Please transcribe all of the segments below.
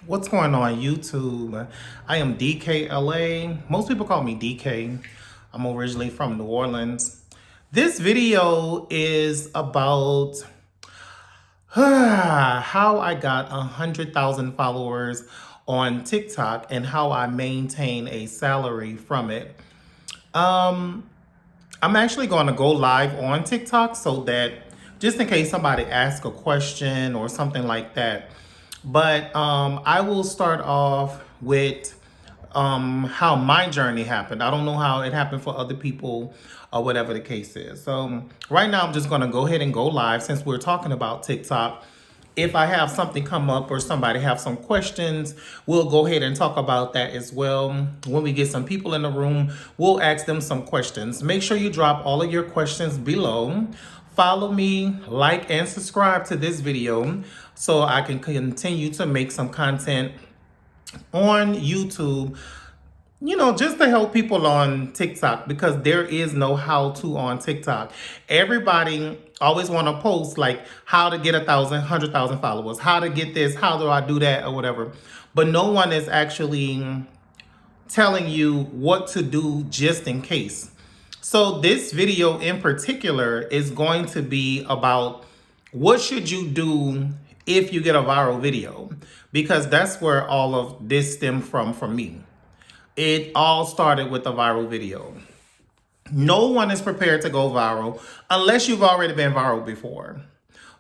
What's going on YouTube? I am DKLA. Most people call me DK. I'm originally from New Orleans. This video is about how I got 100,000 followers on TikTok and how I maintain a salary from it. Um, I'm actually going to go live on TikTok so that just in case somebody asks a question or something like that. But I will start off with how my journey happened. I don't know how it happened for other people or whatever the case is. So right now I'm just going to go ahead and go live since we're talking about TikTok. If I have something come up or somebody have some questions, we'll go ahead and talk about that as well. When we get some people in the room, we'll ask them some questions. Make sure you drop all of your questions below. Follow me, like, and subscribe to this video so I can continue to make some content on YouTube, just to help people on TikTok, because there is no how-to on TikTok. Everybody always want to post like how to get 100,000 followers, how to get this, how do I do that, or whatever. But no one is actually telling you what to do just in case. So this video in particular is going to be about what should you do if you get a viral video, because that's where all of this stemmed from for me. It all started with a viral video. No one is prepared to go viral unless you've already been viral before.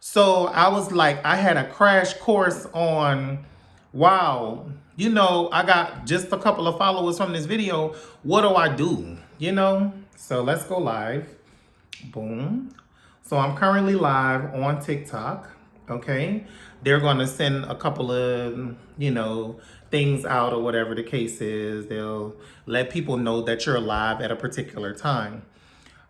So I was like, I had a crash course on, wow, I got just a couple of followers from this video. What do I do? So let's go live. Boom. So I'm currently live on TikTok. Okay. They're going to send a couple of, things out or whatever the case is. They'll let people know that you're live at a particular time.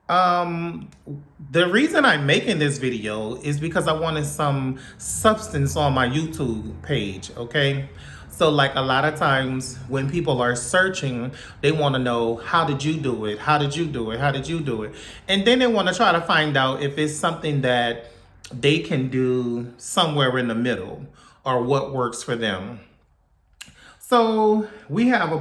The reason I'm making this video is because I wanted some substance on my YouTube page, okay? So like a lot of times when people are searching, they want to know, how did you do it? How did you do it? How did you do it? And then they want to try to find out if it's something that they can do somewhere in the middle or what works for them. So we have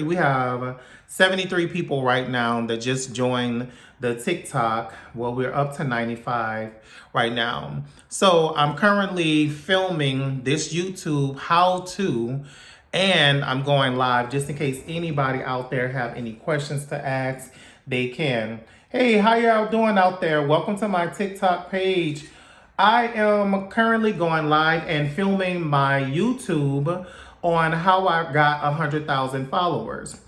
we have 73 people right now that just joined the TikTok. Well, we're up to 95 right now. So I'm currently filming this YouTube how-to, and I'm going live just in case anybody out there have any questions to ask, they can. Hey, how y'all doing out there? Welcome to my TikTok page. I am currently going live and filming my YouTube on how I got 100,000 followers.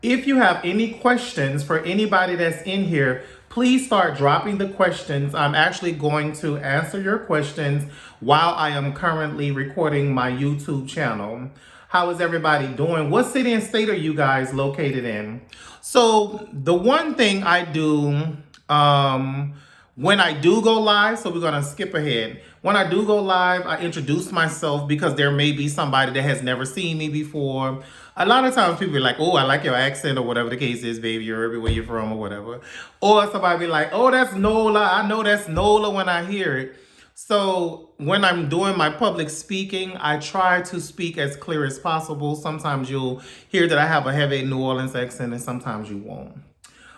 If you have any questions for anybody that's in here, please start dropping the questions. I'm actually going to answer your questions while I am currently recording my YouTube channel. How is everybody doing? What city and state are you guys located in? So the one thing I do, when I do go live, so we're going to skip ahead. When I do go live, I introduce myself because there may be somebody that has never seen me before. A lot of times people be like, oh, I like your accent or whatever the case is, baby. You're everywhere you're from or whatever. Or somebody be like, oh, that's Nola. I know that's Nola when I hear it. So when I'm doing my public speaking, I try to speak as clear as possible. Sometimes you'll hear that I have a heavy New Orleans accent and sometimes you won't.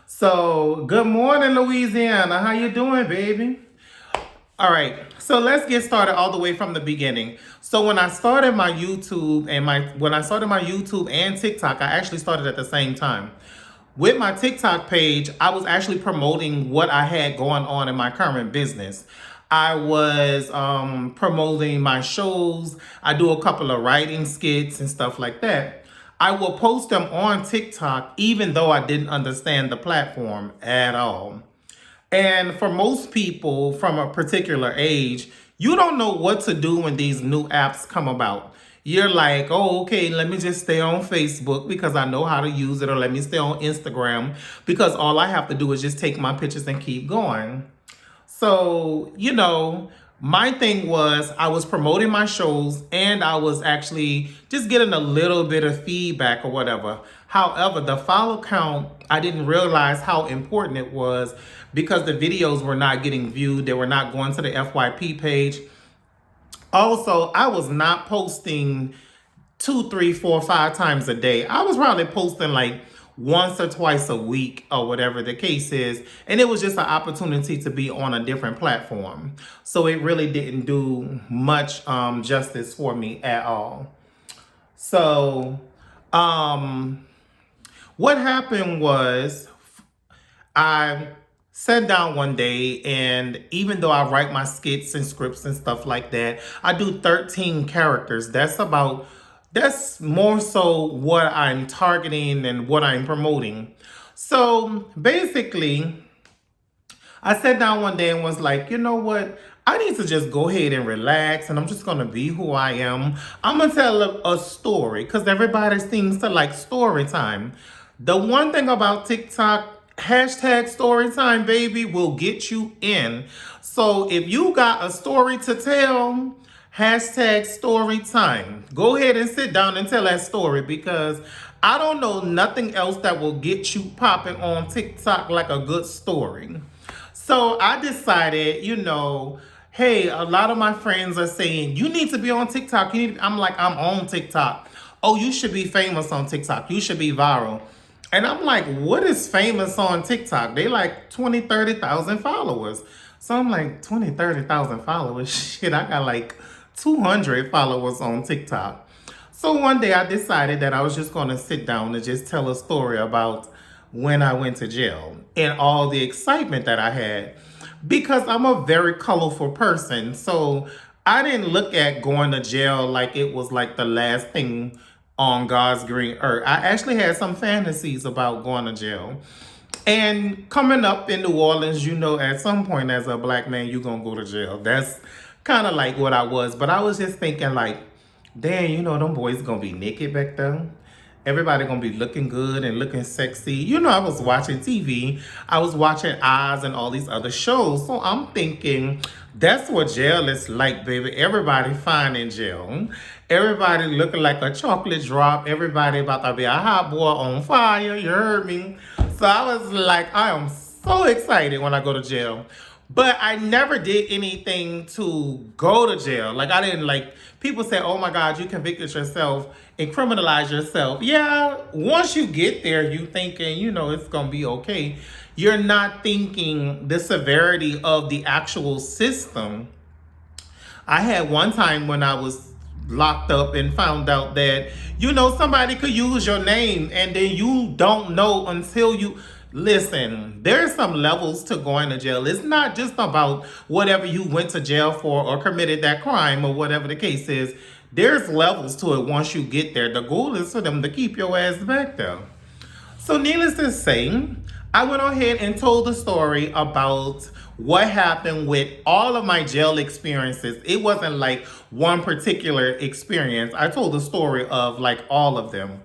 So, good morning, Louisiana. How you doing, baby? All right, so let's get started all the way from the beginning. So when I started my YouTube and TikTok, I actually started at the same time. With my TikTok page, I was actually promoting what I had going on in my current business. I was promoting my shows. I do a couple of writing skits and stuff like that. I will post them on TikTok even though I didn't understand the platform at all. And for most people from a particular age, you don't know what to do when these new apps come about. You're like, oh, okay, let me just stay on Facebook because I know how to use it, or let me stay on Instagram because all I have to do is just take my pictures and keep going. So, my thing was I was promoting my shows and I was actually just getting a little bit of feedback or whatever. However, the follow count, I didn't realize how important it was because the videos were not getting viewed. They were not going to the FYP page. Also, I was not posting two, three, four, 5 times a day. I was probably posting like once or twice a week or whatever the case is. And it was just an opportunity to be on a different platform. So it really didn't do much justice for me at all. So what happened was I sat down one day, and even though I write my skits and scripts and stuff like that, I do 13 characters. That's more so what I'm targeting and what I'm promoting. So basically, I sat down one day and was like, you know what? I need to just go ahead and relax, and I'm just going to be who I am. I'm going to tell a story because everybody seems to like story time. The one thing about TikTok, hashtag story time, baby, will get you in. So if you got a story to tell, hashtag story time. Go ahead and sit down and tell that story, because I don't know nothing else that will get you popping on TikTok like a good story. So I decided, hey, a lot of my friends are saying, you need to be on TikTok. I'm like, I'm on TikTok. Oh, you should be famous on TikTok. You should be viral. And I'm like, what is famous on TikTok? They like 20, 30,000 followers. So I'm like, 20, 30,000 followers? Shit, I got like 200 followers on TikTok. So one day I decided that I was just going to sit down and just tell a story about when I went to jail and all the excitement that I had, because I'm a very colorful person. So I didn't look at going to jail like it was like the last thing on God's green earth. I actually had some fantasies about going to jail. And coming up in New Orleans, at some point as a black man, you're going to go to jail. That's kind of like what I was. But I was just thinking like, damn, them boys going to be naked back there. Everybody gonna be looking good and looking sexy. I was watching TV. I was watching Oz and all these other shows. So I'm thinking, that's what jail is like, baby. Everybody fine in jail. Everybody looking like a chocolate drop. Everybody about to be a hot boy on fire. You heard me? So I was like, I am so excited when I go to jail. But I never did anything to go to jail. Like, I didn't people say, oh my God, you convicted yourself and criminalize yourself. Yeah, once you get there, you thinking, it's going to be okay. You're not thinking the severity of the actual system. I had one time when I was locked up and found out that, somebody could use your name, and then you don't know until you... Listen, there's some levels to going to jail. It's not just about whatever you went to jail for or committed that crime or whatever the case is. There's levels to it once you get there. The goal is for them to keep your ass back there. So needless to say, I went ahead and told the story about what happened with all of my jail experiences. It wasn't like one particular experience. I told the story of like all of them.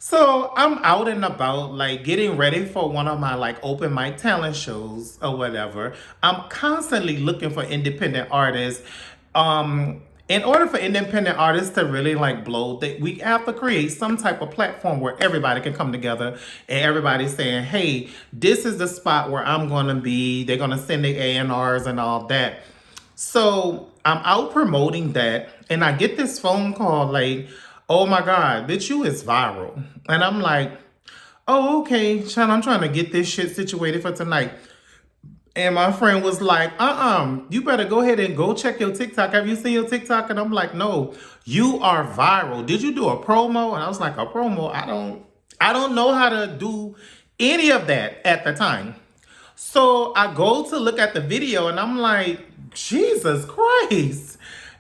So I'm out and about, like getting ready for one of my like open mic talent shows or whatever. I'm constantly looking for independent artists. In order for independent artists to really like blow, we have to create some type of platform where everybody can come together and everybody's saying, hey, this is the spot where I'm going to be. They're going to send the A&Rs and all that. So I'm out promoting that, and I get this phone call like, oh my God, bitch, you is viral. And I'm like, oh, okay, Sean, I'm trying to get this shit situated for tonight. And my friend was like, you better go ahead and go check your TikTok. Have you seen your TikTok? And I'm like, no, you are viral. Did you do a promo? And I was like, a promo? I don't know how to do any of that at the time. So I go to look at the video and I'm like, Jesus Christ.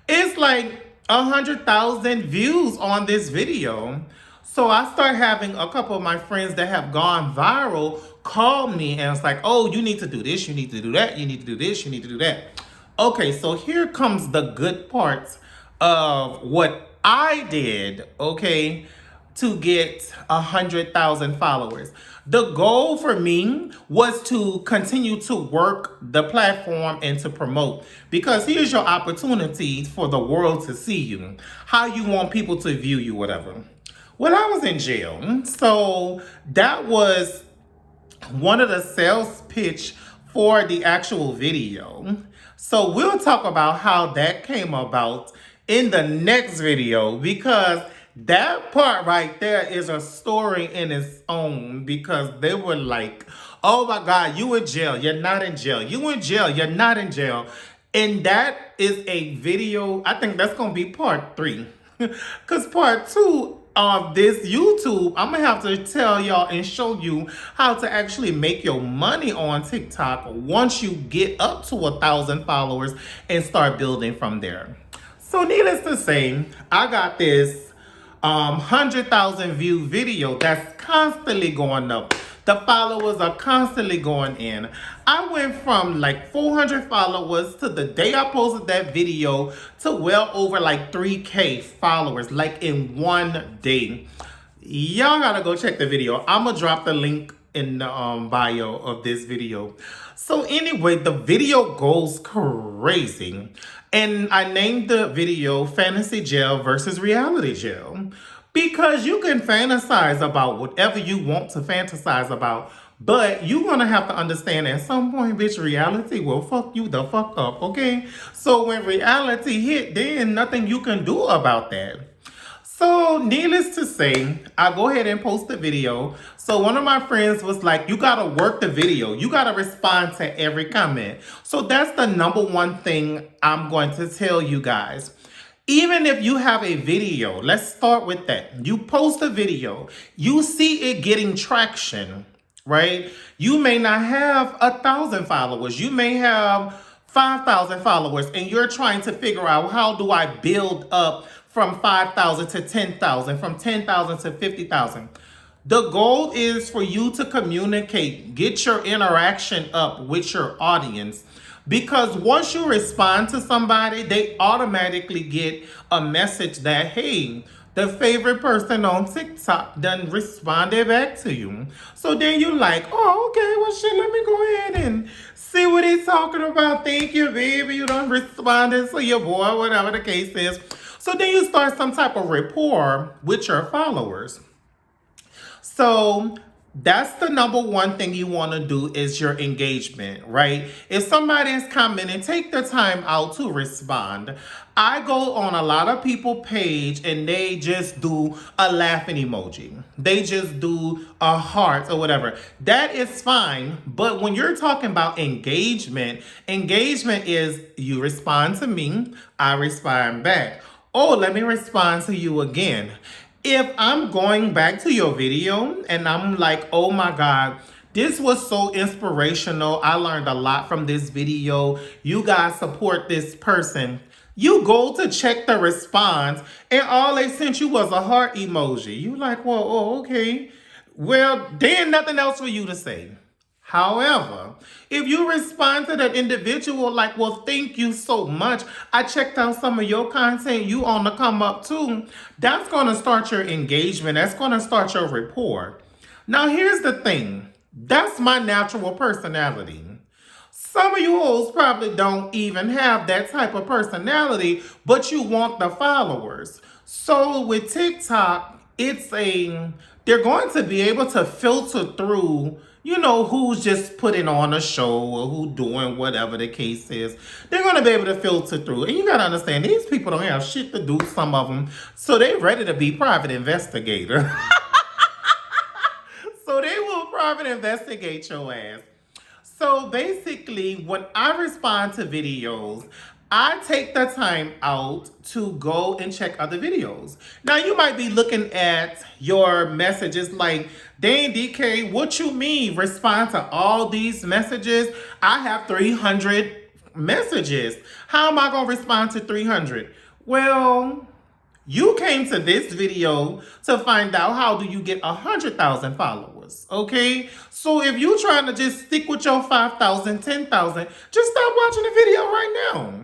It's like 100,000 views on this video. So I start having a couple of my friends that have gone viral call me, and it's like, oh, you need to do this, you need to do that, you need to do this, you need to do that. Okay, so here comes the good parts of what I did, okay, to get 100,000 followers. The goal for me was to continue to work the platform and to promote, because here's your opportunity for the world to see you, how you want people to view you, whatever. Well, I was in jail, so that was one of the sales pitch for the actual video. So we'll talk about how that came about in the next video, because That part right there is a story in its own because they were like, oh my God, you in jail. You're not in jail. You in jail. You're not in jail. And that is a video. I think that's going to be part 3. Because part 2 of this YouTube, I'm going to have to tell y'all and show you how to actually make your money on TikTok once you get up to 1,000 followers and start building from there. So needless to say, I got this 100,000 view video that's constantly going up. The followers are constantly going in. I went from like 400 followers to the day I posted that video to well over like 3K followers, like in one day. Y'all gotta go check the video. I'm gonna drop the link in the bio of this video. So anyway, the video goes crazy. And I named the video Fantasy Jail versus Reality Jail. Because you can fantasize about whatever you want to fantasize about, but you're going to have to understand at some point, bitch, reality will fuck you the fuck up, okay? So when reality hit, then nothing you can do about that. So needless to say, I go ahead and post the video. So one of my friends was like, you got to work the video. You got to respond to every comment. So that's the number one thing I'm going to tell you guys. Even if you have a video, let's start with that. You post a video, you see it getting traction, right? You may not have 1,000 followers. You may have 5,000 followers, and you're trying to figure out, how do I build up from 5,000 to 10,000, from 10,000 to 50,000? The goal is for you to communicate, get your interaction up with your audience. Because once you respond to somebody, they automatically get a message that, hey, the favorite person on TikTok done responded back to you. So then you're like, oh, okay, well, shit, let me go ahead and see what he's talking about. Thank you, baby. You done responded to your boy, whatever the case is. So then you start some type of rapport with your followers. So that's the number one thing you want to do is your engagement, right? If somebody is commenting, take the time out to respond. I go on a lot of people's page and they just do a laughing emoji. They just do a heart or whatever. That is fine. But when you're talking about engagement, engagement is you respond to me, I respond back. Oh, let me respond to you again. If I'm going back to your video and I'm like, oh my God, this was so inspirational. I learned a lot from this video. You guys support this person. You go to check the response and all they sent you was a heart emoji. You like, well, oh, okay. Well, there ain't nothing else for you to say. However, if you respond to that individual like, well, thank you so much. I checked out some of your content. You on the come up too. That's going to start your engagement. That's going to start your rapport. Now, here's the thing. That's my natural personality. Some of you hoes probably don't even have that type of personality, but you want the followers. So with TikTok, they're going to be able to filter through, you know, who's just putting on a show or who doing whatever the case is. They're going to be able to filter through. And you got to understand, these people don't have shit to do, some of them. So they're ready to be private investigator. So they will private investigate your ass. So basically, when I respond to videos, I take the time out to go and check other videos. Now, you might be looking at your messages like, dang, DK, what you mean respond to all these messages? I have 300 messages. How am I going to respond to 300? Well, you came to this video to find out how do you get 100,000 followers, okay? So if you're trying to just stick with your 5,000, 10,000, just stop watching the video right now.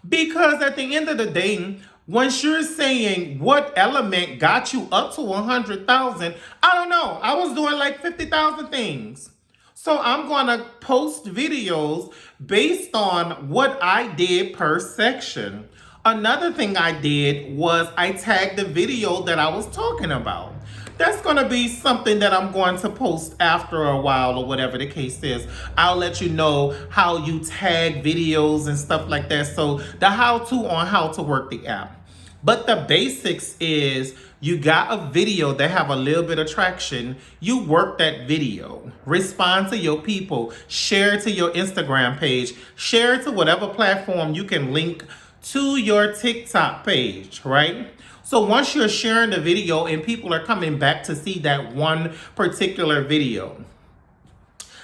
Because at the end of the day, once you're saying what element got you up to 100,000, I don't know. I was doing like 50,000 things. So I'm going to post videos based on what I did per section. Another thing I did was I tagged the video that I was talking about. That's going to be something that I'm going to post after a while or whatever the case is. I'll let you know how you tag videos and stuff like that. So the how-to on how to work the app. But the basics is you got a video that have a little bit of traction. You work that video, respond to your people, share it to your Instagram page, share it to whatever platform you can link to your TikTok page, right? So once you're sharing the video and people are coming back to see that one particular video,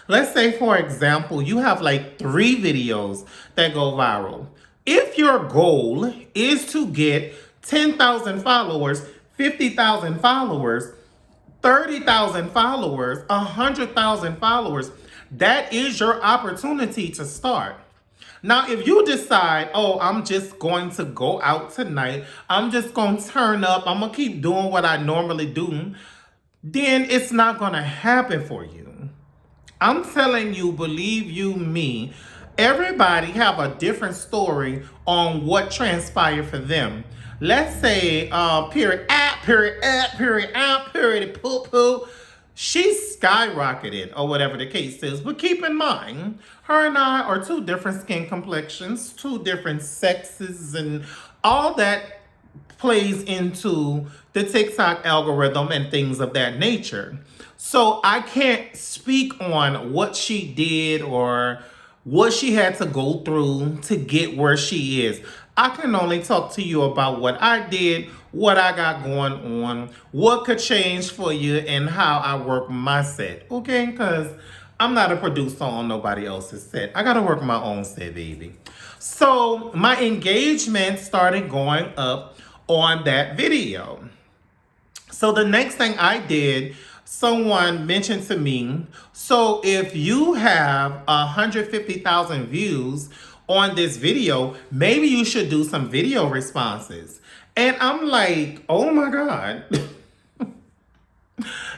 let's say, for example, you have like 3 videos that go viral. If your goal is to get 10,000 followers, 50,000 followers, 30,000 followers, 100,000 followers, that is your opportunity to start. Now, if you decide, oh, I'm just going to go out tonight, I'm just going to turn up, I'm going to keep doing what I normally do, then it's not going to happen for you. I'm telling you, believe you me, everybody have a different story on what transpired for them. Let's say, period, poo. She skyrocketed, or whatever the case is. But keep in mind, her and I are 2 different skin complexions, 2 different sexes, and all that plays into the TikTok algorithm and things of that nature. So I can't speak on what she did or what she had to go through to get where she is. I can only talk to you about what I did, what I got going on, what could change for you, and how I work my set. Okay? Because I'm not a producer on nobody else's set. I got to work my own set, baby. So my engagement started going up on that video. So the next thing I did, someone mentioned to me, so if you have 150,000 views on this video, maybe you should do some video responses. And I'm like, oh my God.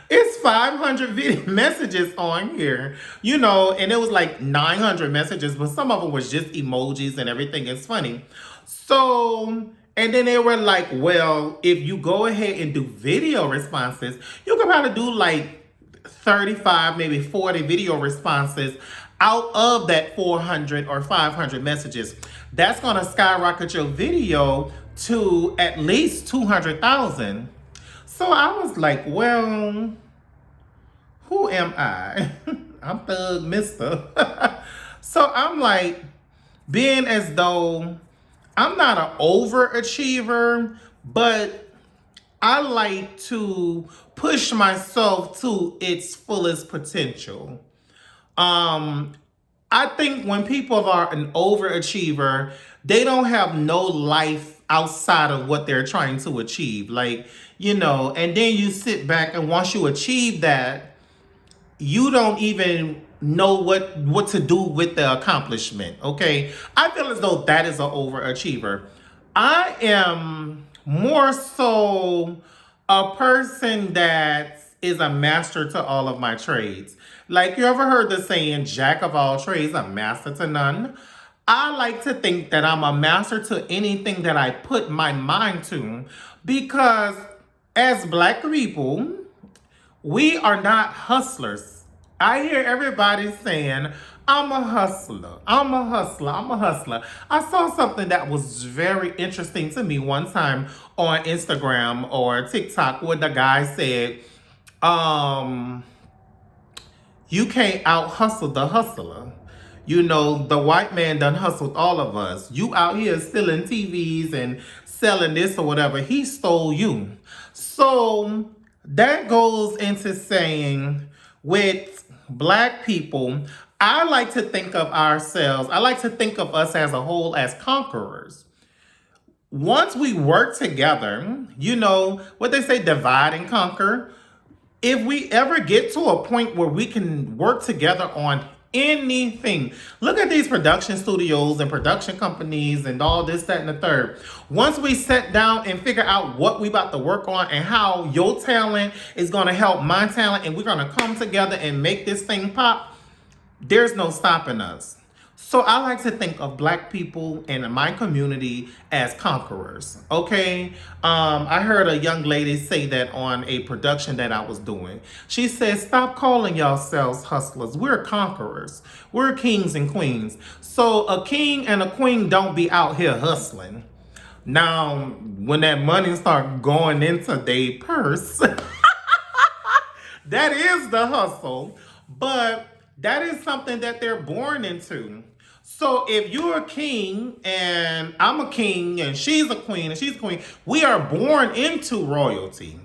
It's 500 video messages on here, and it was like 900 messages, but some of them was just emojis and everything. It's funny. So, and then they were like, well, if you go ahead and do video responses, you could probably do like 35, maybe 40 video responses out of that 400 or 500 messages. That's going to skyrocket your video to at least 200,000. So I was like, well, who am I? I'm Thug Mister. So I'm like, being as though I'm not an overachiever, but I like to push myself to its fullest potential. I think when people are an overachiever, they don't have no life outside of what they're trying to achieve. And then you sit back, and once you achieve that, you don't even know what to do with the accomplishment, okay? I feel as though that is an overachiever. I am more so a person that is a master to all of my trades. Like, you ever heard the saying, jack of all trades, a master to none? I like to think that I'm a master to anything that I put my mind to, because as Black people, we are not hustlers. I hear everybody saying, I'm a hustler, I'm a hustler, I'm a hustler. I saw something that was very interesting to me one time on Instagram or TikTok where the guy said, you can't out hustle the hustler. The white man done hustled all of us. You out here stealing TVs and selling this or whatever. He stole you. So that goes into saying, with Black people, I like to think of ourselves, I like to think of us as a whole as conquerors. Once we work together, what they say, divide and conquer. If we ever get to a point where we can work together on anything, look at these production studios and production companies and all this, that, and the third. Once we sit down and figure out what we about to work on and how your talent is going to help my talent, and we're going to come together and make this thing pop, there's no stopping us. So I like to think of Black people and my community as conquerors, okay? I heard a young lady say that on a production that I was doing. She said, stop calling yourselves hustlers. We're conquerors. We're kings and queens. So a king and a queen don't be out here hustling. Now, when that money start going into their purse, that is the hustle, but that is something that they're born into. So if you're a king and I'm a king and she's a queen and she's a queen, we are born into royalty.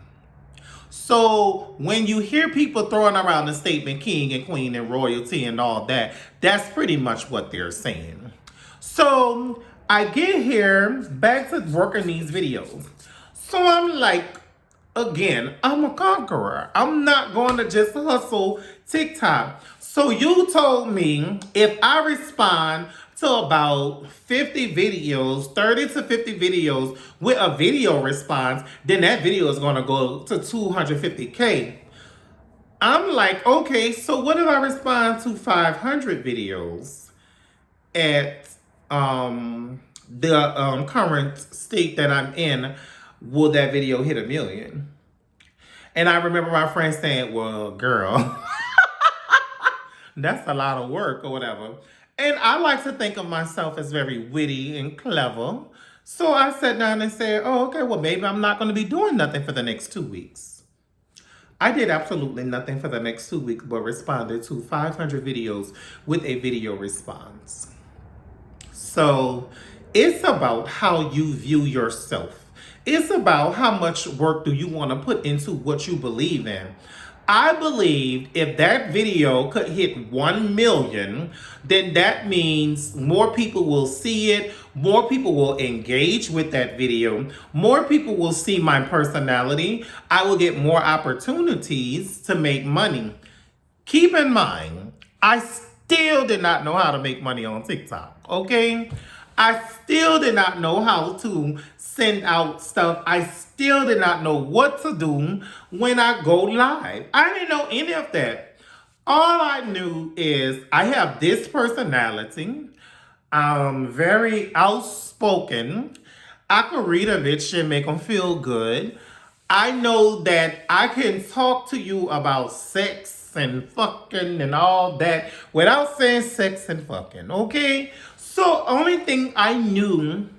So when you hear people throwing around the statement king and queen and royalty and all that, that's pretty much what they're saying. So I get here back to working these videos. So I'm like, again, I'm a conqueror. I'm not going to just hustle TikTok. So you told me if I respond to about 50 videos, 30 to 50 videos with a video response, then that video is going to go to 250K. I'm like, okay, so what if I respond to 500 videos at the current state that I'm in? Will that video hit 1 million? And I remember my friend saying, well, girl, that's a lot of work or whatever. And I like to think of myself as very witty and clever. So I sat down and said, oh, okay, well, maybe I'm not going to be doing nothing for the next 2 weeks. I did absolutely nothing for the next 2 weeks, but responded to 500 videos with a video response. So it's about how you view yourself. It's about how much work do you want to put into what you believe in. I believe if that video could hit 1 million, then that means more people will see it, more people will engage with that video, more people will see my personality, I will get more opportunities to make money. Keep in mind, I still did not know how to make money on TikTok, okay? I still did not know how to send out stuff. I still did not know what to do when I go live. I didn't know any of that. All I knew is I have this personality. I'm very outspoken. I can read a bitch and make them feel good. I know that I can talk to you about sex and fucking and all that without saying sex and fucking, okay? So only thing I knew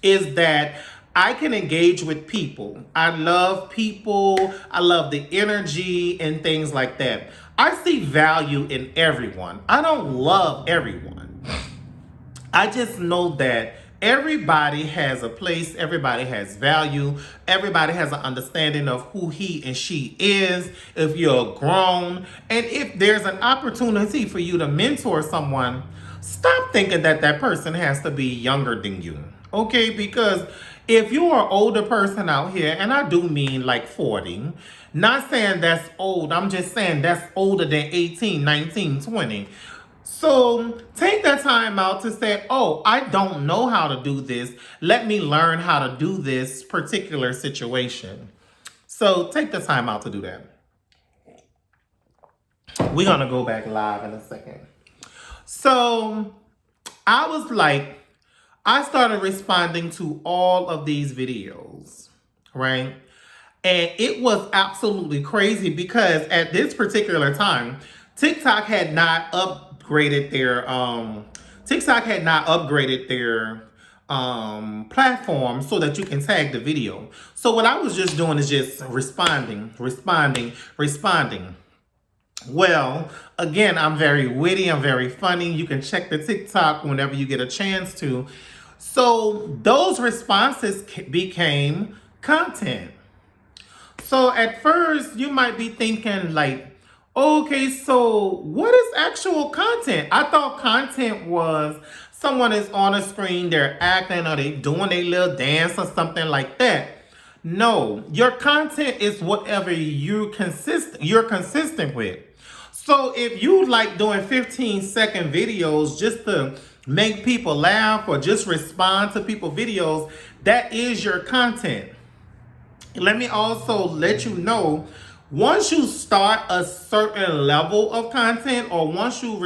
is that I can engage with people. I love people. I love the energy and things like that. I see value in everyone. I don't love everyone. I just know that everybody has a place, everybody has value, everybody has an understanding of who he and she is, if you're grown, and if there's an opportunity for you to mentor someone, stop thinking that that person has to be younger than you, okay? Because if you're an older person out here, and I do mean like 40, not saying that's old, I'm just saying that's older than 18, 19, 20. So take that time out to say, oh, I don't know how to do this. Let me learn how to do this particular situation. So take the time out to do that. We're going to go back live in a second. So I was like, I started responding to all of these videos, right? And it was absolutely crazy because at this particular time, TikTok had not upgraded their platform so that you can tag the video. So what I was just doing is just responding. Well, again, I'm very witty, I'm very funny. You can check the TikTok whenever you get a chance to. So those responses became content. So at first you might be thinking like, okay, so what is actual content? I thought content was someone is on a screen, they're acting or they doing a little dance or something like that. No, your content is whatever you're consistent with. So if you like doing 15-second videos just to make people laugh or just respond to people's videos, that is your content. Let me also let you know, once you start a certain level of content, or once you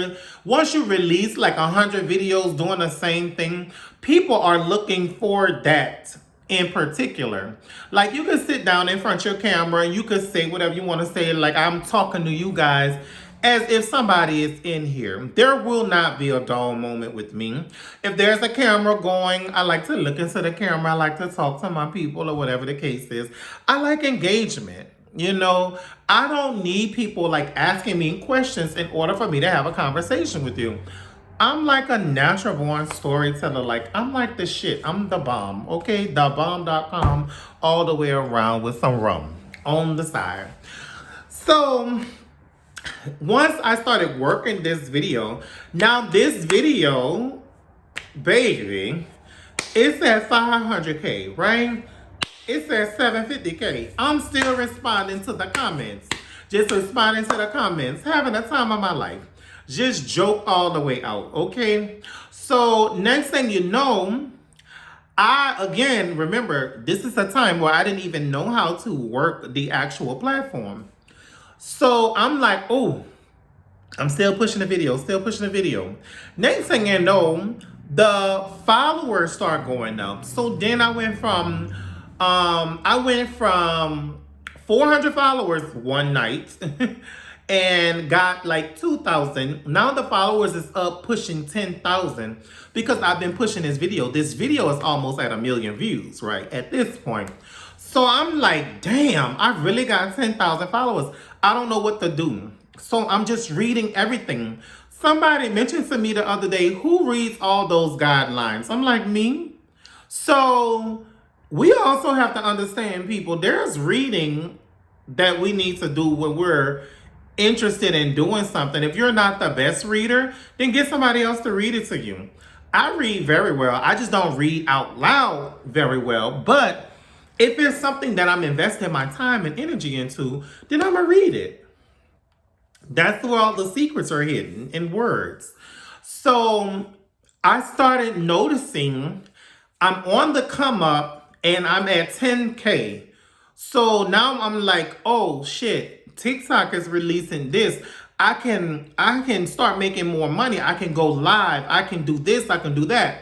release like 100 videos doing the same thing, people are looking for that in particular. Like you can sit down in front of your camera and you can say whatever you want to say. Like I'm talking to you guys as if somebody is in here. There will not be a dull moment with me. If there's a camera going, I like to look into the camera. I like to talk to my people or whatever the case is. I like engagement. You know, I don't need people like asking me questions in order for me to have a conversation with you. I'm like a natural born storyteller. Like, I'm like the shit. I'm the bomb, okay? Thebomb.com all the way around with some rum on the side. So, once I started working this video, now this video, baby, it's at 500K, right? It's at 750K. I'm still responding to the comments. Just responding to the comments. Having the time of my life. Just joke all the way out, okay? So next thing you know, again, remember, this is a time where I didn't even know how to work the actual platform. So I'm like, oh, I'm still pushing the video, Next thing you know, the followers start going up. So then I went from 400 followers one night and got like 2,000. Now the followers is up pushing 10,000 because I've been pushing this video. This video is almost at 1 million views, right? At this point. So I'm like, damn, I really got 10,000 followers. I don't know what to do. So I'm just reading everything. Somebody mentioned to me the other day, who reads all those guidelines? I'm like, me? So we also have to understand, people, there's reading that we need to do when we're interested in doing something. If you're not the best reader, then get somebody else to read it to you. I read very well. I just don't read out loud very well. But if it's something that I'm investing my time and energy into, then I'm going to read it. That's where all the secrets are hidden, in words. So I started noticing I'm on the come up and I'm at 10K. So now I'm like, oh shit, TikTok is releasing this. I can start making more money. I can go live. I can do this. I can do that.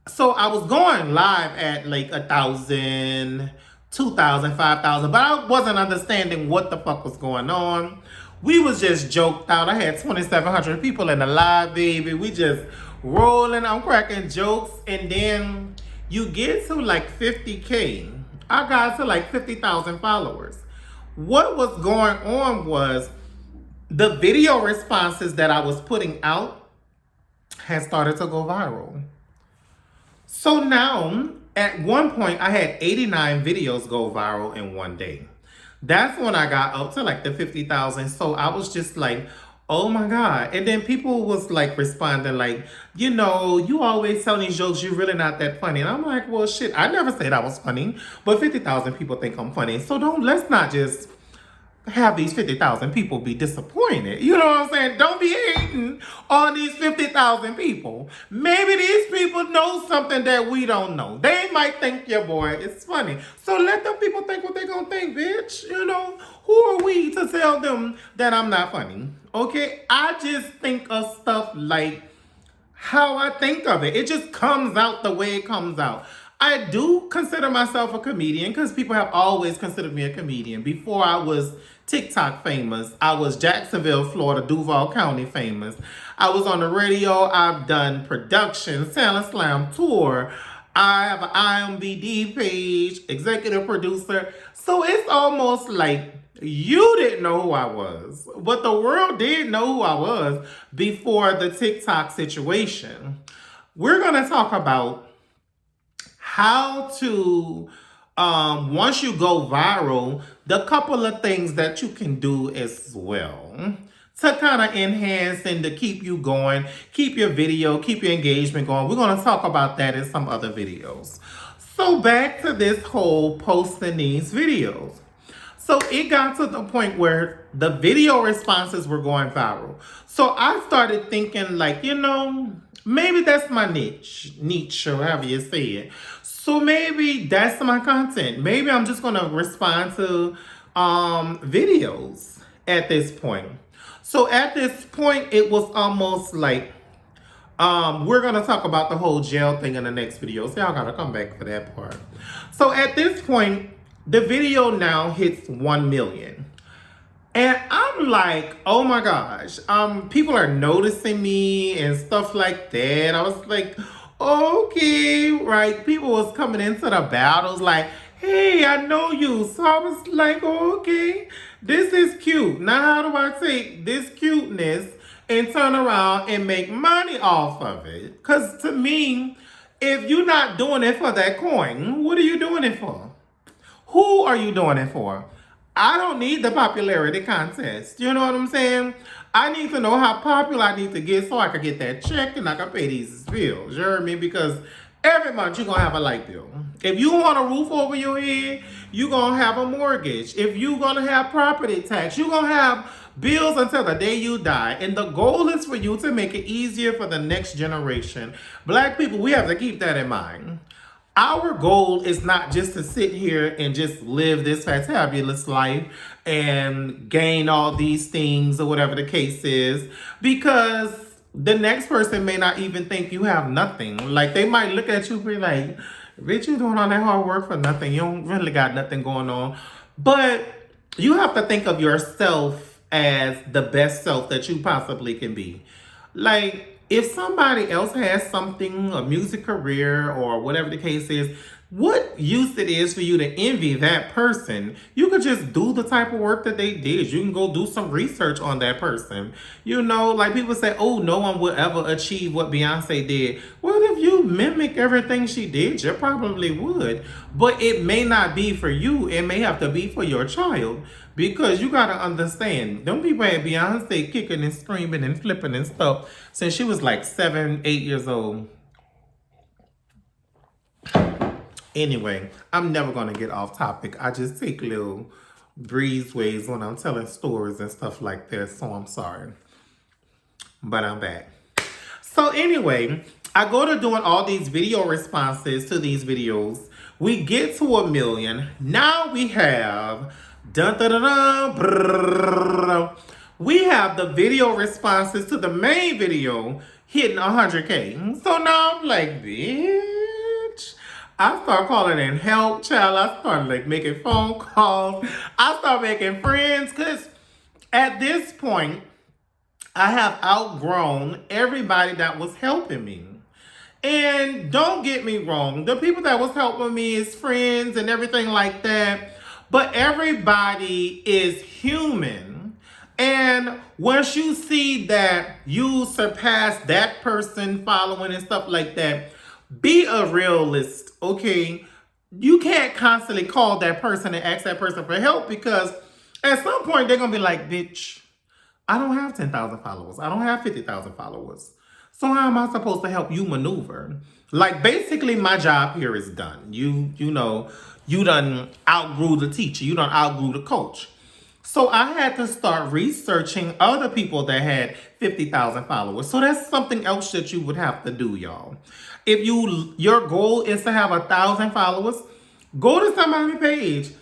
So I was going live at like 1,000, 2,000, 5,000, but I wasn't understanding what the fuck was going on. We was just joked out. I had 2,700 people in the live, baby. We just rolling. I'm cracking jokes. And then you get to like 50K. I got to like 50,000 followers. What was going on was the video responses that I was putting out had started to go viral. So now, at one point, I had 89 videos go viral in one day. That's when I got up to like the 50,000. So I was just like, oh my God. And then people was like responding like, you know, you always tell these jokes, you're really not that funny. And I'm like, well, shit, I never said I was funny. But 50,000 people think I'm funny. So let's not just have these 50,000 people be disappointed. You know what I'm saying? Don't be hating on these 50,000 people. Maybe these people know something that we don't know. They might think your boy is funny. So let them people think what they gonna think, bitch. You know, who are we to tell them that I'm not funny? Okay, I just think of stuff like how I think of it. It just comes out the way it comes out. I do consider myself a comedian because people have always considered me a comedian. Before I was TikTok famous, I was Jacksonville, Florida, Duval County famous. I was on the radio. I've done productions, Talent Slam tour. I have an IMBD page, executive producer. So it's almost like you didn't know who I was, but the world did know who I was before the TikTok situation. We're going to talk about how to, once you go viral, the couple of things that you can do as well to kind of enhance and to keep you going, keep your video, keep your engagement going. We're going to talk about that in some other videos. So back to this whole posting these videos. So it got to the point where the video responses were going viral. So I started thinking like, you know, maybe that's my niche or however you say it. So maybe that's my content. Maybe I'm just going to respond to videos at this point. So at this point, it was almost like, we're going to talk about the whole jail thing in the next video. So y'all got to come back for that part. So at this point, the video now hits 1 million. And I'm I'm like, oh my gosh, people are noticing me and stuff like that. I was like, okay, right. People was coming into the battles like, hey, I know you. So I was like, okay, this is cute. Now how do I take this cuteness and turn around and make money off of it? Because to me, if you're not doing it for that coin, what are you doing it for? Who are you doing it for? I don't need the popularity contest. You know what I'm saying? I need to know how popular I need to get so I can get that check and I can pay these bills. You heard me? Because every month you're going to have a light bill. If you want a roof over your head, you're going to have a mortgage. If you're going to have property tax, you're going to have bills until the day you die. And the goal is for you to make it easier for the next generation. Black people, we have to keep that in mind. Our goal is not just to sit here and just live this fantabulous life and gain all these things or whatever the case is, because the next person may not even think you have nothing. Like, they might look at you and be like, bitch, you doing all that hard work for nothing. You don't really got nothing going on. But you have to think of yourself as the best self that you possibly can be. Like, if somebody else has something, a music career or whatever the case is, what use it is for you to envy that person? You could just do the type of work that they did. You can go do some research on that person. You know, like people say, oh, no one will ever achieve what Beyonce did. Well, if you mimic everything she did, you probably would. But it may not be for you. It may have to be for your child. Because you gotta understand, them people had Beyonce kicking and screaming and flipping and stuff since she was like 7, 8 years old. Anyway, I'm never gonna get off topic. I just take little breezeways when I'm telling stories and stuff like that, so I'm sorry. But I'm back. So anyway, I go to doing all these video responses to these videos. We get to 1 million. Now we have dun, dun, dun, dun, brrr, we have the video responses to the main video hitting 100K. So now I'm like, bitch. I start calling in help, child. I start like making phone calls. I start making friends because at this point, I have outgrown everybody that was helping me. And don't get me wrong, the people that was helping me is friends and everything like that. But everybody is human. And once you see that you surpass that person following and stuff like that, be a realist, okay? You can't constantly call that person and ask that person for help because at some point they're going to be like, bitch, I don't have 10,000 followers. I don't have 50,000 followers. So how am I supposed to help you maneuver? Like, basically, my job here is done. You know, you done outgrew the teacher. You done outgrew the coach. So I had to start researching other people that had 50,000 followers. So that's something else that you would have to do, y'all. If your goal is to have 1,000 followers, go to somebody's page,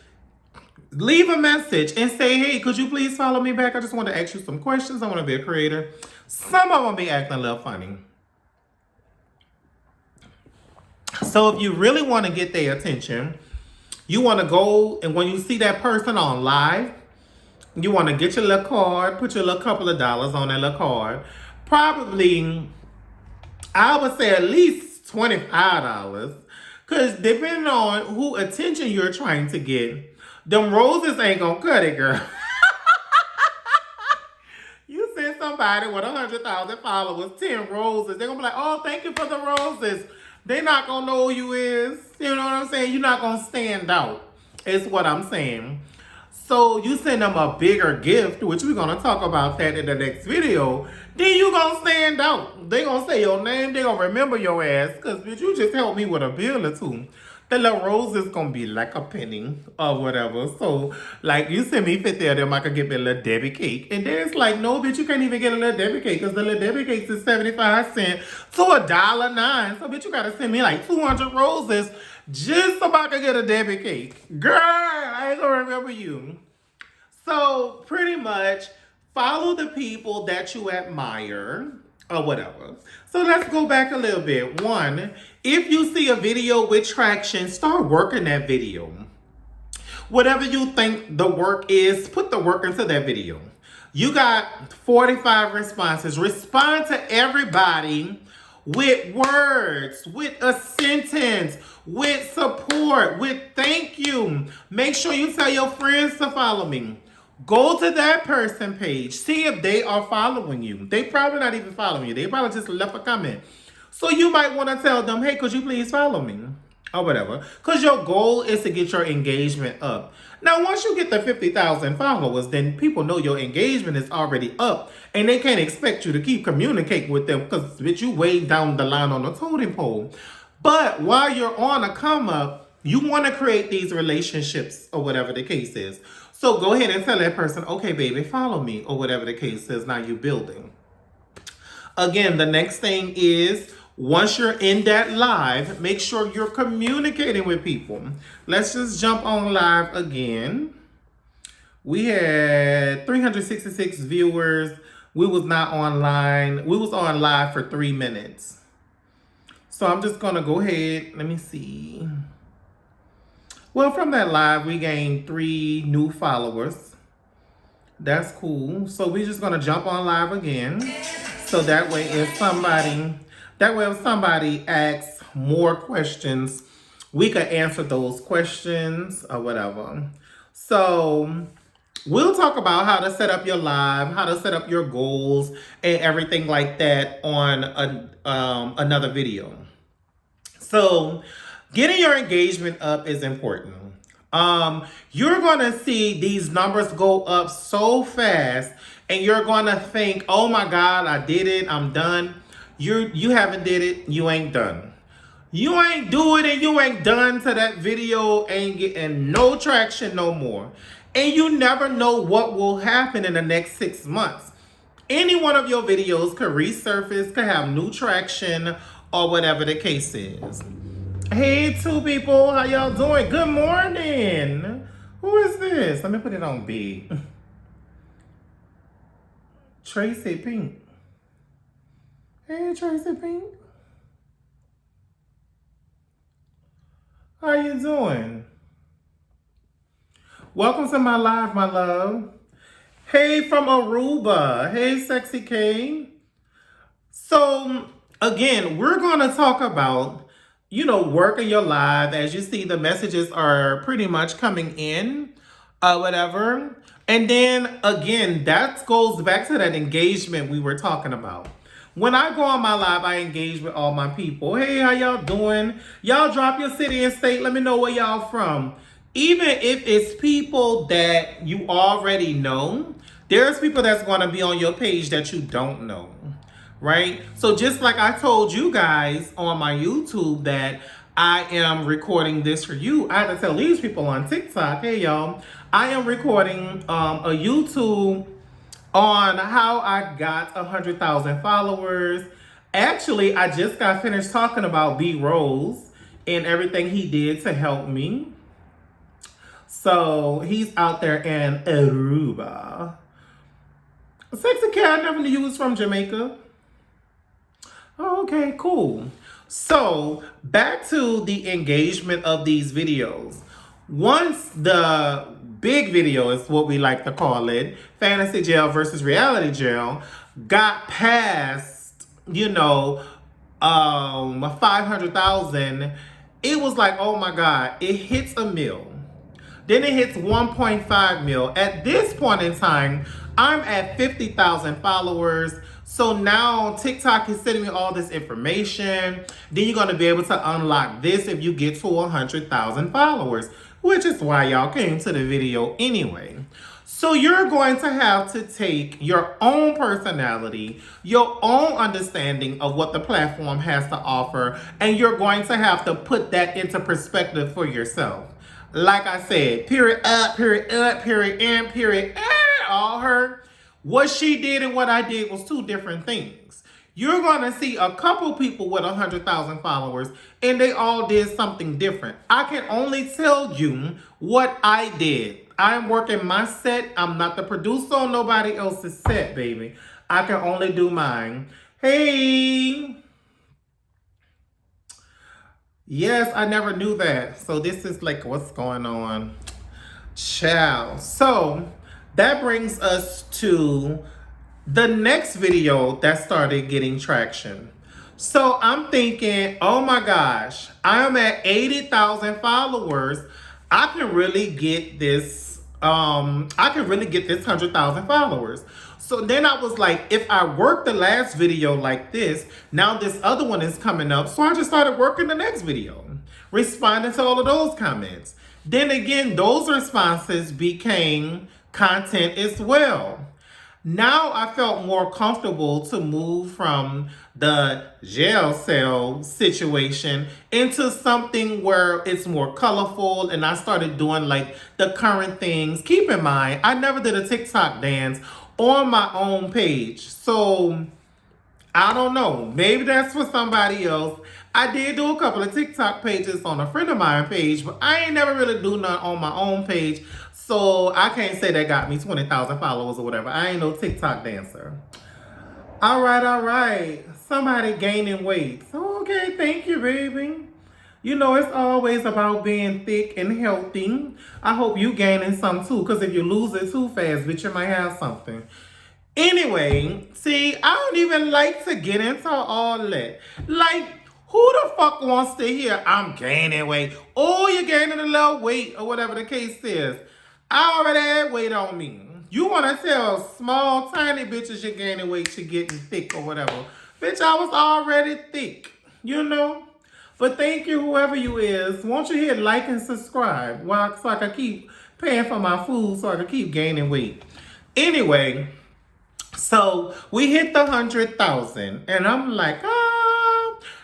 leave a message and say, hey, could you please follow me back? I just want to ask you some questions. I want to be a creator. Some of them be acting a little funny. So if you really want to get their attention, you want to go and when you see that person on live, you want to get your little card, put your little couple of dollars on that little card. Probably, I would say at least $25. Because depending on who attention you're trying to get, them roses ain't gonna cut it, girl. You send somebody with 100,000 followers, 10 roses, they're gonna be like, oh, thank you for the roses. They're not gonna know who you is. You know what I'm saying? You're not gonna stand out, is what I'm saying. So you send them a bigger gift, which we're gonna talk about that in the next video, then you gonna stand out. They gonna say your name, they gonna remember your ass, because bitch, you just helped me with a bill or two. The little rose is gonna be like a penny or whatever. So, like, you send me 50 of them, I could get me a little Debbie cake. And then it's like, no, bitch, you can't even get a little Debbie cake because the little Debbie cake is 75 cents to $1.09. So, bitch, you gotta send me like 200 roses just so I can get a Debbie cake. Girl, I ain't gonna remember you. So, pretty much, follow the people that you admire or whatever. So let's go back a little bit. One, if you see a video with traction, start working that video. Whatever you think the work is, put the work into that video. You got 45 responses. Respond to everybody with words, with a sentence, with support, with thank you. Make sure you tell your friends to follow me. Go to that person page. See if they are following you. They probably not even following you. They probably just left a comment. So you might want to tell them, hey, could you please follow me? Or whatever. Because your goal is to get your engagement up. Now, once you get the 50,000 followers, then people know your engagement is already up. And they can't expect you to keep communicating with them because you way down the line on the totem pole. But while you're on a come up, you want to create these relationships or whatever the case is. So go ahead and tell that person, okay, baby, follow me or whatever the case is. Now you're building. Again, the next thing is once you're in that live, make sure you're communicating with people. Let's just jump on live again. We had 366 viewers. We was not online. We was on live for 3 minutes. So I'm just going to go ahead. Let me see. Well, from that live, we gained 3 new followers. That's cool. So we're just going to jump on live again. So that way if somebody asks more questions, we could answer those questions or whatever. So we'll talk about how to set up your live, how to set up your goals and everything like that on another video. So getting your engagement up is important. You're going to see these numbers go up so fast and you're going to think, oh my God, I did it. I'm done. You haven't did it. You ain't done. You ain't do it and you ain't done to that video ain't getting no traction no more. And you never know what will happen in the next 6 months. Any one of your videos could resurface, could have new traction or whatever the case is. Hey, 2 people, how y'all doing? Good morning. Who is this? Let me put it on B. Tracy Pink. Hey, Tracy Pink. How you doing? Welcome to my live, my love. Hey, from Aruba. Hey, Sexy K. So, again, we're going to talk about, working your live. As you see, the messages are pretty much coming in, whatever. And then, again, that goes back to that engagement we were talking about. When I go on my live, I engage with all my people. Hey, how y'all doing? Y'all drop your city and state. Let me know where y'all from. Even if it's people that you already know, there's people that's going to be on your page that you don't know. Right? So just like I told you guys on my YouTube that I am recording this for you, I had to tell these people on TikTok, hey y'all, I am recording a YouTube on how I got 100,000 followers. Actually, I just got finished talking about B Rose and everything he did to help me. So he's out there in Aruba. Sexy Cat, I never knew you was from Jamaica. Oh, okay, cool. So back to the engagement of these videos. Once the big video is what we like to call it, Fantasy Jail versus Reality Jail, got past, 500,000, it was like, oh my God, it hits a mil. Then it hits 1.5 mil. At this point in time, I'm at 50,000 followers. So now TikTok is sending me all this information. Then you're going to be able to unlock this if you get to 100,000 followers, which is why y'all came to the video anyway. So you're going to have to take your own personality, your own understanding of what the platform has to offer, and you're going to have to put that into perspective for yourself. Like I said, period up, period up, period in, period all her. What she did and what I did was 2 different things. You're going to see a couple people with 100,000 followers and they all did something different. I can only tell you what I did. I'm working my set. I'm not the producer on nobody else's set, baby. I can only do mine. Hey. Yes, I never knew that. So this is like what's going on. Ciao. So That brings us to the next video that started getting traction. So I'm thinking, oh my gosh, I'm at 80,000 followers. I can really get this, I can really get this 100,000 followers. So then I was like, if I work the last video like this, now this other one is coming up. So I just started working the next video, responding to all of those comments. Then again, those responses became content as well. Now I felt more comfortable to move from the jail cell situation into something where it's more colorful, and I started doing like the current things. Keep in mind, I never did a TikTok dance on my own page. So I don't know. Maybe that's for somebody else. I did do a couple of TikTok pages on a friend of mine page, but I ain't never really do none on my own page. So I can't say that got me 20,000 followers or whatever. I ain't no TikTok dancer. All right, all right. Somebody gaining weight. Okay, thank you, baby. You know, it's always about being thick and healthy. I hope you gaining some too, because if you lose it too fast, bitch, you might have something. Anyway, see, I don't even like to get into all that. Like, who the fuck wants to hear I'm gaining weight? Oh, you're gaining a little weight or whatever the case is. I already had weight on me. You want to tell small, tiny bitches you're gaining weight, you're getting thick or whatever. Bitch, I was already thick, you know? But thank you, whoever you is. Won't you hit like and subscribe so I can keep paying for my food so I can keep gaining weight. Anyway, so we hit the 100,000 and I'm like,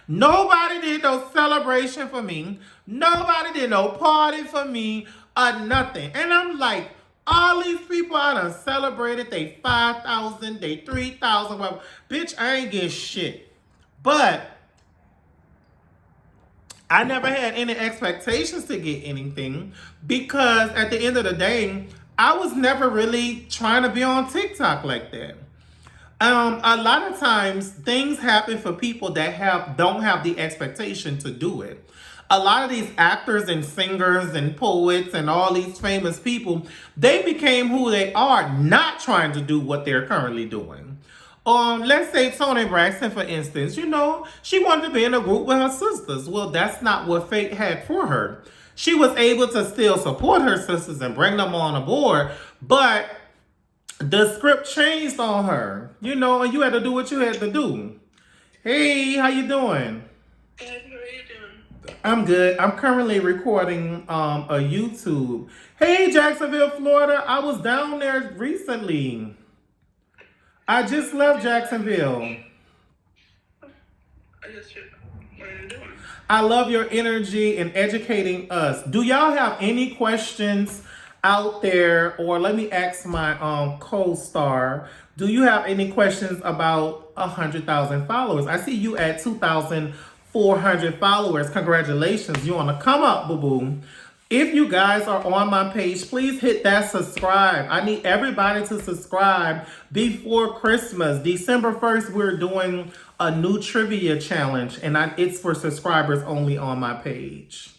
nobody did no celebration for me. Nobody did no party for me or nothing. And I'm like, all these people I done celebrated, they 5,000, they 3,000, whatever. Bitch, I ain't getting shit. But I never had any expectations to get anything because at the end of the day, I was never really trying to be on TikTok like that. A lot of times things happen for people that don't have the expectation to do it. A lot of these actors and singers and poets and all these famous people, they became who they are, not trying to do what they're currently doing. Let's say Toni Braxton, for instance, you know, she wanted to be in a group with her sisters. Well, that's not what fate had for her. She was able to still support her sisters and bring them on aboard, but the script changed on her, you know, and you had to do what you had to do. Hey, how you doing? Good. How are you doing? I'm good. I'm currently recording a YouTube. Hey, Jacksonville, Florida. I was down there recently. I just left Jacksonville. What are you doing? I love your energy and educating us. Do y'all have any questions out there? Or let me ask my co-star. Do you have any questions about 100,000 followers? I see you at 2,400 followers. Congratulations. You want to come up, boo-boo. If you guys are on my page, please hit that subscribe. I need everybody to subscribe before Christmas. December 1st, we're doing a new trivia challenge, and it's for subscribers only on my page.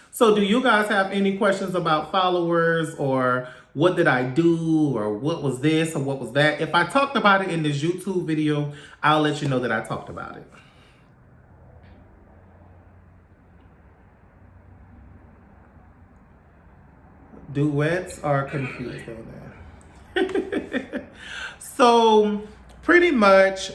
So do you guys have any questions about followers, or what did I do, or what was this, or what was that? If I talked about it in this YouTube video, I'll let you know that I talked about it. Duets are confused on that. So pretty much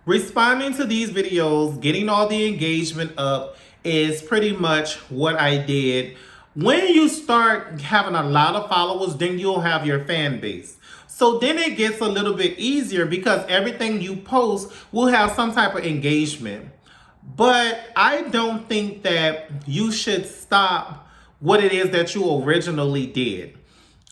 responding to these videos, getting all the engagement up is pretty much what I did. When you start having a lot of followers, then you'll have your fan base. So then it gets a little bit easier because everything you post will have some type of engagement. But I don't think that you should stop what it is that you originally did.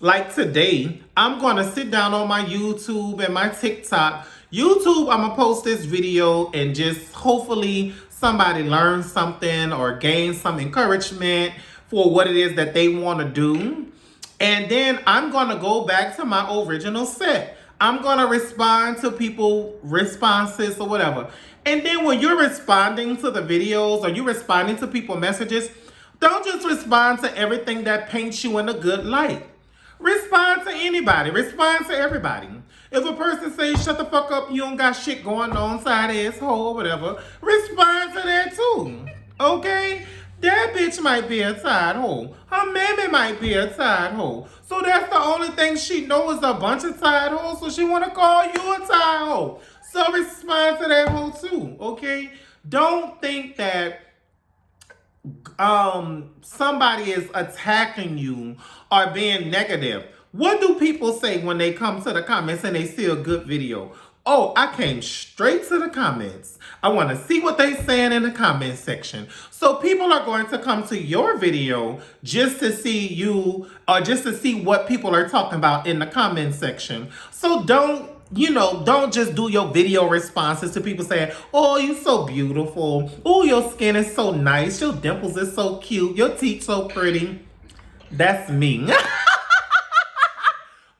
Like today, I'm going to sit down on my YouTube and my TikTok. YouTube, I'm going to post this video and just hopefully somebody learns something or gains some encouragement for what it is that they want to do. And then I'm going to go back to my original set. I'm going to respond to people responses or whatever. And then when you're responding to the videos or you're responding to people messages, Don't just respond to everything that paints you in a good light. Respond to anybody. Respond to everybody. If a person says, shut the fuck up, you don't got shit going on, side asshole, whatever, respond to that too. Okay? That bitch might be a side hoe. Her mammy might be a side hoe. So that's the only thing she knows is a bunch of side hoes, so she want to call you a side hoe. So respond to that hoe too. Okay? Don't think that somebody is attacking you or being negative. What do people say when they come to the comments and they see a good video? Oh, I came straight to the comments. I want to see what they're saying in the comment section. So people are going to come to your video just to see you or just to see what people are talking about in the comment section. So don't just do your video responses to people saying, oh, you're so beautiful. Oh, your skin is so nice. Your dimples is so cute. Your teeth so pretty. That's me.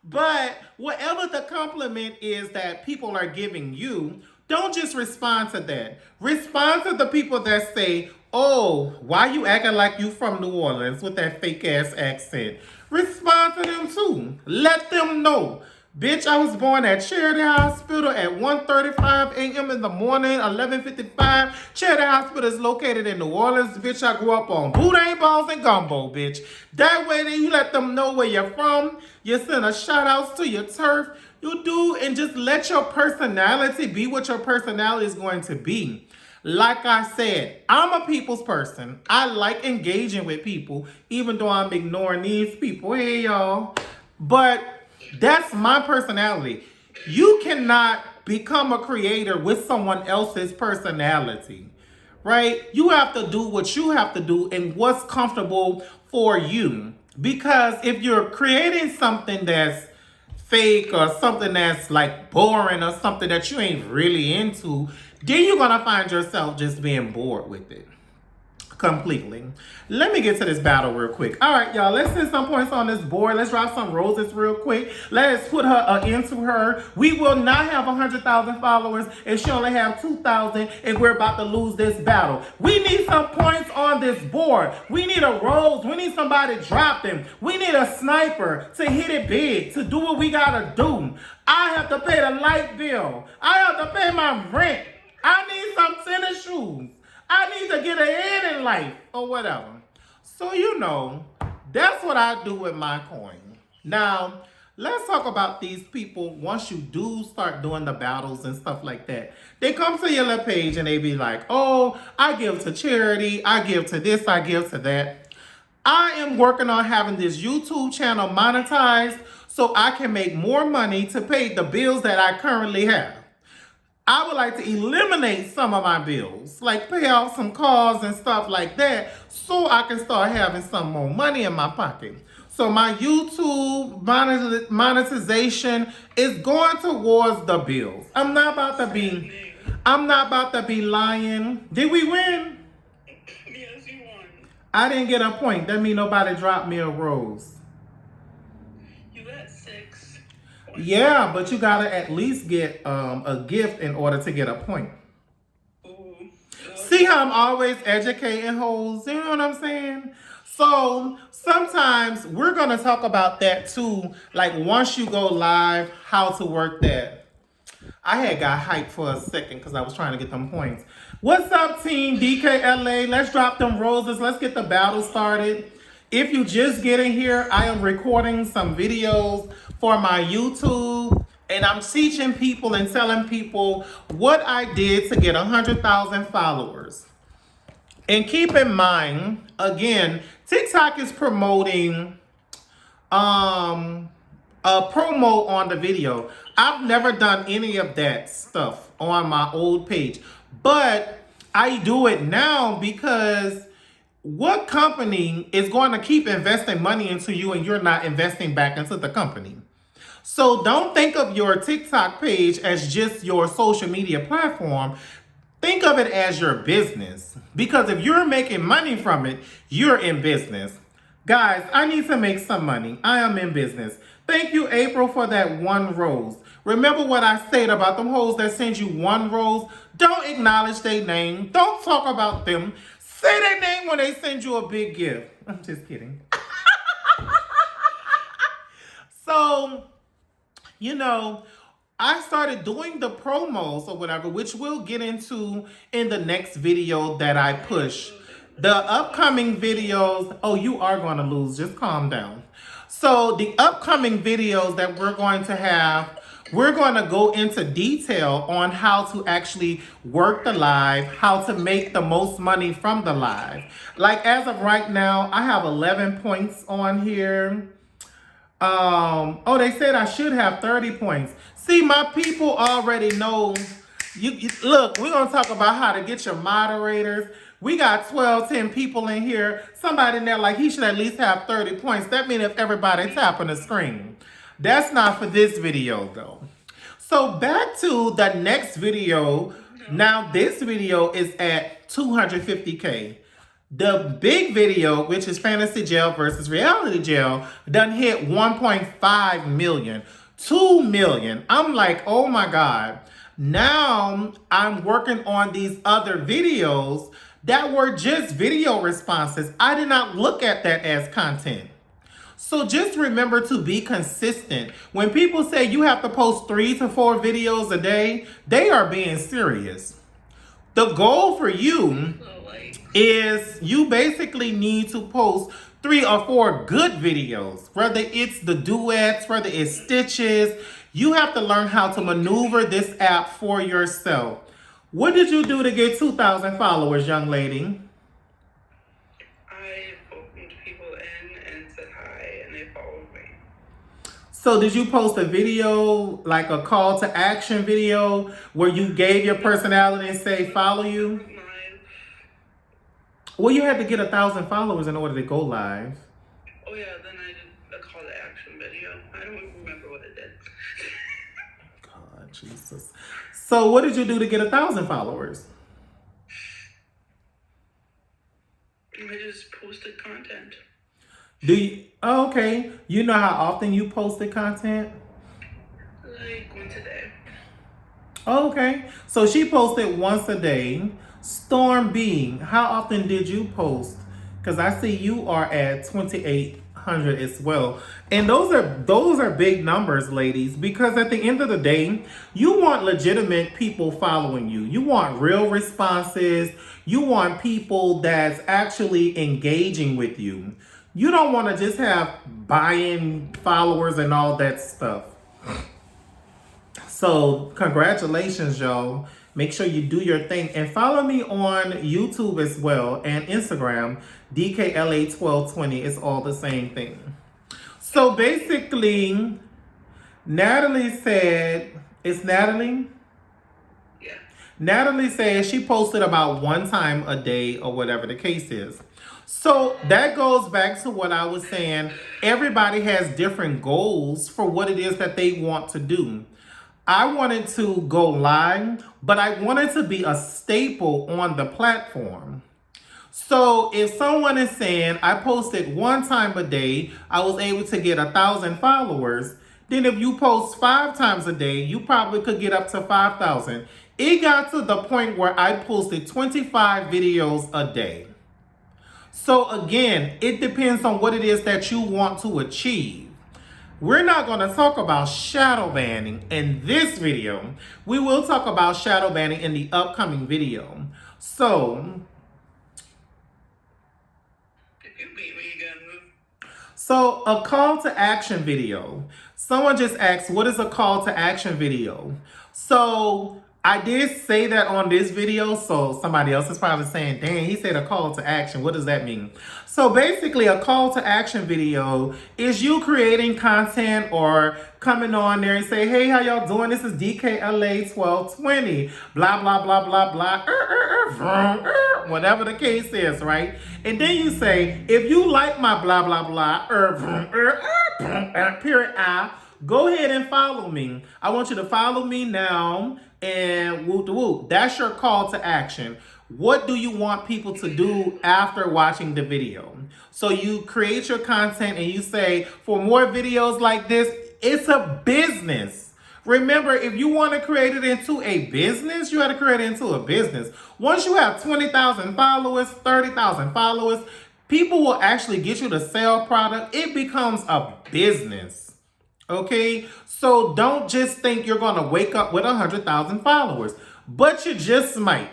But whatever the compliment is that people are giving you, don't just respond to that. Respond to the people that say, oh, why you acting like you from New Orleans with that fake ass accent? Respond to them too. Let them know. Bitch, I was born at Charity Hospital at 1:35 a.m. in the morning, 11:55. Charity Hospital is located in New Orleans. Bitch, I grew up on boudin balls and gumbo, bitch. That way, then you let them know where you're from. You send a shout outs to your turf. You do, and just let your personality be what your personality is going to be. Like I said, I'm a people's person. I like engaging with people, even though I'm ignoring these people. Hey, y'all. But that's my personality. You cannot become a creator with someone else's personality, right? You have to do what you have to do and what's comfortable for you. Because if you're creating something that's fake or something that's like boring or something that you ain't really into, then you're gonna find yourself just being bored with it. Completely. Let me get to this battle real quick. All right, y'all. Let's send some points on this board. Let's drop some roses real quick. Let's put her into her. We will not have 100,000 followers if she only have 2,000 and we're about to lose this battle. We need some points on this board. We need a rose. We need somebody to drop them. We need a sniper to hit it big, to do what we gotta do. I have to pay the light bill. I have to pay my rent. I need some tennis shoes. I need to get ahead in life or whatever. So, that's what I do with my coin. Now, let's talk about these people. Once you do start doing the battles and stuff like that, they come to your little page and they be like, oh, I give to charity. I give to this. I give to that. I am working on having this YouTube channel monetized so I can make more money to pay the bills that I currently have. I would like to eliminate some of my bills, like pay off some cars and stuff like that, so I can start having some more money in my pocket. So my YouTube monetization is going towards the bills. I'm not about to be lying. Did we win? Yes, you won. I didn't get a point. That means nobody dropped me a rose. You got 6. Yeah, but you gotta at least get a gift in order to get a point. Ooh. See how I'm always educating hoes? You know what I'm saying? So sometimes we're gonna talk about that too. Like once you go live, how to work that. I had got hyped for a second because I was trying to get them points. What's up, team DKLA? Let's drop them roses. Let's get the battle started. If you just get in here, I am recording some videos for my YouTube, and I'm teaching people and telling people what I did to get 100,000 followers. And keep in mind, again, TikTok is promoting a promo on the video. I've never done any of that stuff on my old page, but I do it now because what company is going to keep investing money into you and you're not investing back into the company? So don't think of your TikTok page as just your social media platform. Think of it as your business. Because if you're making money from it, you're in business. Guys, I need to make some money. I am in business. Thank you, April, for that 1 rose. Remember what I said about them hoes that send you 1 rose? Don't acknowledge their name. Don't talk about them. Say their name when they send you a big gift. I'm just kidding. So, you know, I started doing the promos or whatever, which we'll get into in the next video that I push. The upcoming videos, oh, you are going to lose. Just calm down. So the upcoming videos that we're going to have, we're going to go into detail on how to actually work the live, how to make the most money from the live. Like as of right now, I have 11 points on here. Oh, they said I should have 30 points. See, my people already know. Look, we're going to talk about how to get your moderators. We got 10 people in here. Somebody in there like he should at least have 30 points. That means if everybody tapping the screen. That's not for this video though. So back to the next video. Now this video is at 250K. The big video, which is Fantasy Jail versus Reality Jail, done hit 1.5 million, 2 million. I'm like, oh my God. Now I'm working on these other videos that were just video responses. I did not look at that as content. So just remember to be consistent. When people say you have to post 3 to 4 videos a day, they are being serious. The goal for you is you basically need to post 3 or 4 good videos, whether it's the duets, whether it's stitches. You have to learn how to maneuver this app for yourself. What did you do to get 2,000 followers, young lady? I opened people in and said hi, and they followed me. So did you post a video, like a call to action video, where you gave your personality and say follow you? Well, you had to get 1,000 followers in order to go live. Oh yeah, then I did a call to action video. I don't even remember what I did. God, Jesus. So what did you do to get 1,000 followers? I just posted content. Do you? Oh, okay. You know how often you posted content? Like once a day. Oh, okay. So she posted once a day. Storm B, how often did you post? Because I see you are at 2,800 as well. And those are big numbers, ladies, because at the end of the day, you want legitimate people following you. You want real responses. You want people that's actually engaging with you. You don't want to just have buy-in followers and all that stuff. So congratulations, y'all. Make sure you do your thing and follow me on YouTube as well and Instagram, DKLA1220. It's all the same thing. So basically, Natalie said, it's Natalie? Yeah. Natalie said she posted about 1 time a day or whatever the case is. So that goes back to what I was saying. Everybody has different goals for what it is that they want to do. I wanted to go live, but I wanted to be a staple on the platform. So if someone is saying I posted 1 time a day, I was able to get 1,000 followers. Then if you post 5 times a day, you probably could get up to 5,000. It got to the point where I posted 25 videos a day. So again, it depends on what it is that you want to achieve. We're not going to talk about shadow banning in this video. We will talk about shadow banning in the upcoming video. So, If you beat me again, so a call to action video. Someone just asked, what is a call to action video? So I did say that on this video, so somebody else is probably saying, dang, he said a call to action. What does that mean? So basically, a call to action video is you creating content or coming on there and say, hey, how y'all doing? This is DKLA1220, blah, blah, blah, blah, blah, whatever the case is, right? And then you say, if you like my blah, blah, blah, period, go ahead and follow me. I want you to follow me now. And whoop de whoop. That's your call to action. What do you want people to do after watching the video? So you create your content and you say, for more videos like this, it's a business. Remember, if you want to create it into a business, you have to create it into a business. Once you have 20,000 followers, 30,000 followers, people will actually get you to sell product. It becomes a business. Okay? So don't just think you're going to wake up with 100,000 followers, but you just might.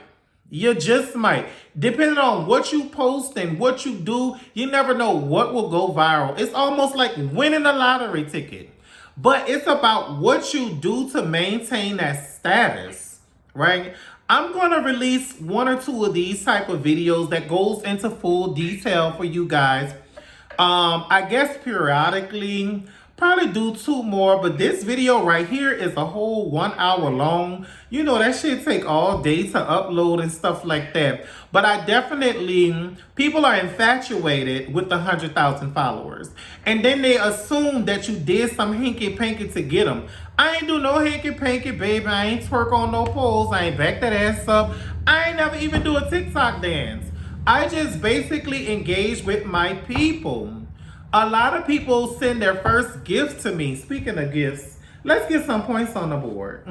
You just might. Depending on what you post and what you do, you never know what will go viral. It's almost like winning a lottery ticket. But it's about what you do to maintain that status, right? I'm going to release 1 or 2 of these type of videos that goes into full detail for you guys. I guess periodically, probably do 2 more, but this video right here is a whole 1 hour long. You know, that shit take all day to upload and stuff like that. But I definitely, people are infatuated with the 100,000 followers. And then they assume that you did some hinky-panky to get them. I ain't do no hanky-panky, baby. I ain't twerk on no poles. I ain't back that ass up. I ain't never even do a TikTok dance. I just basically engage with my people. A lot of people send their first gifts to me. Speaking of gifts, let's get some points on the board.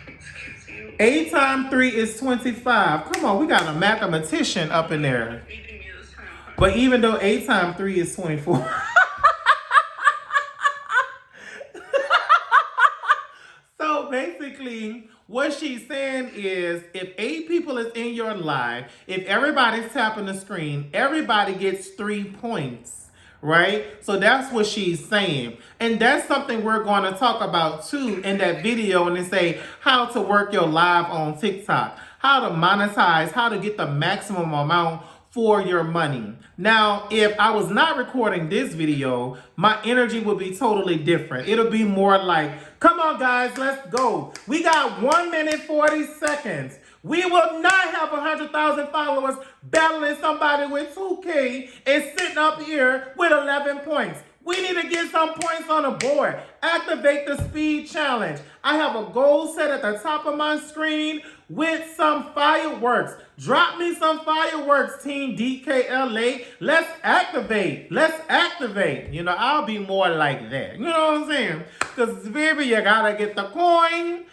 Excuse you. 8 times 3 is 25. Come on, we got a mathematician up in there. Beating me this time. But even though 8 times 3 is 24. So basically, what she's saying is if 8 people is in your live, if everybody's tapping the screen, everybody gets 3 points, right? So that's what she's saying. And that's something we're going to talk about too in that video, and they say how to work your live on TikTok, how to monetize, how to get the maximum amount for your money. Now, if I was not recording this video, my energy would be totally different. It'll be more like, come on guys, let's go. We got 1 minute, 40 seconds. We will not have 100,000 followers battling somebody with 2K and sitting up here with 11 points. We need to get some points on the board. Activate the speed challenge. I have a goal set at the top of my screen with some fireworks. Drop me some fireworks, Team DKLA. Let's activate. Let's activate. You know, I'll be more like that. You know what I'm saying? Because, baby, you got to get the coin.